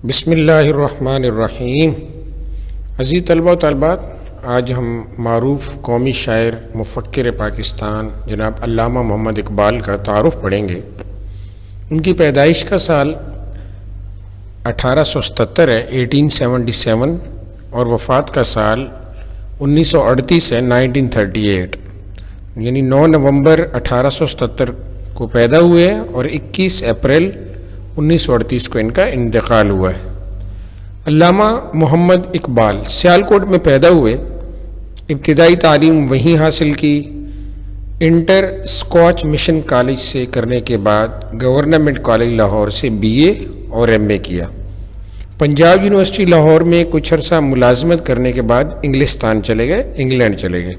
بسم اللہ الرحمن الرحیم۔ عزیز طلبہ و طالبات، آج ہم معروف قومی شاعر مفکر پاکستان جناب علامہ محمد اقبال کا تعارف پڑھیں گے۔ ان کی پیدائش کا سال 1877 ہے 1877 اور وفات کا سال 1938 ہے 1938، یعنی 9 نومبر 1877 کو پیدا ہوئے اور 21 اپریل 1938 کو ان کا انتقال ہوا ہے۔ علامہ محمد اقبال سیالکوٹ میں پیدا ہوئے، ابتدائی تعلیم وہیں حاصل کی، انٹر اسکاچ مشن کالج سے کرنے کے بعد گورنمنٹ کالج لاہور سے BA اور MA کیا۔ پنجاب یونیورسٹی لاہور میں کچھ عرصہ ملازمت کرنے کے بعد انگلستان چلے گئے، انگلینڈ چلے گئے۔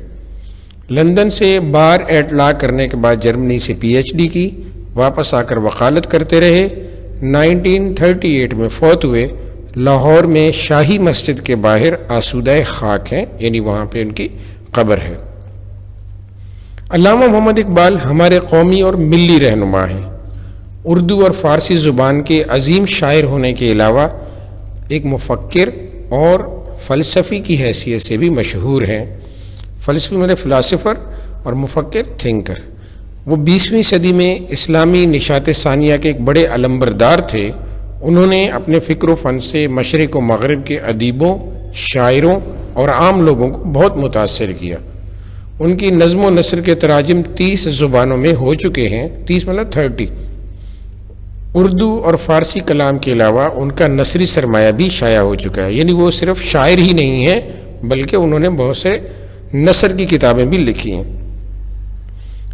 لندن سے بار ایٹ لا کرنے کے بعد جرمنی سے PhD کی، واپس آ کر وکالت کرتے رہے۔ 1938 میں فوت ہوئے۔ لاہور میں شاہی مسجد کے باہر آسودہ خاک ہیں، یعنی وہاں پہ ان کی قبر ہے۔ علامہ محمد اقبال ہمارے قومی اور ملی رہنما ہیں۔ اردو اور فارسی زبان کے عظیم شاعر ہونے کے علاوہ ایک مفکر اور فلسفی کی حیثیت سے بھی مشہور ہیں۔ فلسفی میں فلاسفر اور مفکر تھنکر۔ وہ 20ویں صدی میں اسلامی نشاط ثانیہ کے ایک بڑے علمبردار تھے۔ انہوں نے اپنے فکر و فن سے مشرق و مغرب کے ادیبوں، شاعروں اور عام لوگوں کو بہت متاثر کیا۔ ان کی نظم و نثر کے تراجم 30 زبانوں میں ہو چکے ہیں، 30 مطلب 30۔ اردو اور فارسی کلام کے علاوہ ان کا نثری سرمایہ بھی شائع ہو چکا ہے، یعنی وہ صرف شاعر ہی نہیں ہیں بلکہ انہوں نے بہت سے نثر کی کتابیں بھی لکھی ہیں۔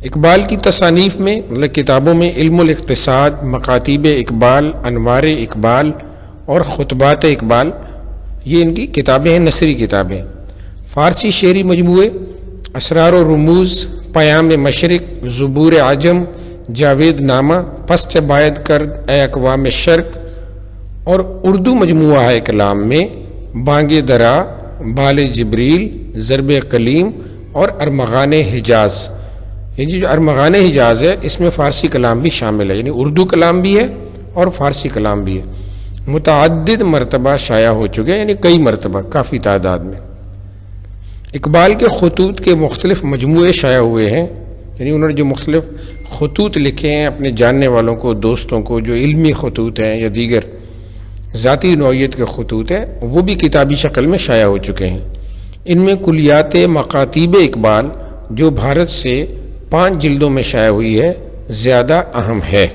اقبال کی تصانیف میں مطلب کتابوں میں علم الاقتصاد، مکاتیب اقبال، انوار اقبال اور خطبات اقبال، یہ ان کی کتابیں ہیں، نثری کتابیں۔ فارسی شعری مجموعے اسرار و رموز، پیام مشرق، زبور عجم، جاوید نامہ، پست باید کرد اے اقوام شرق، اور اردو مجموعہ ہے کلام میں بانگ درا، بال جبریل، ضرب کلیم اور ارمغان حجاز۔ یہ جو ارمغان حجاز ہے اس میں فارسی کلام بھی شامل ہے، یعنی اردو کلام بھی ہے اور فارسی کلام بھی ہے۔ متعدد مرتبہ شائع ہو چکے ہیں، یعنی کئی مرتبہ، کافی تعداد میں۔ اقبال کے خطوط کے مختلف مجموعے شائع ہوئے ہیں، یعنی انہوں نے جو مختلف خطوط لکھے ہیں اپنے جاننے والوں کو، دوستوں کو، جو علمی خطوط ہیں یا دیگر ذاتی نوعیت کے خطوط ہیں، وہ بھی کتابی شکل میں شائع ہو چکے ہیں۔ ان میں کلیات مکاتیب اقبال جو بھارت سے 5 جلدوں میں شائع ہوئی ہے، زیادہ اہم ہے۔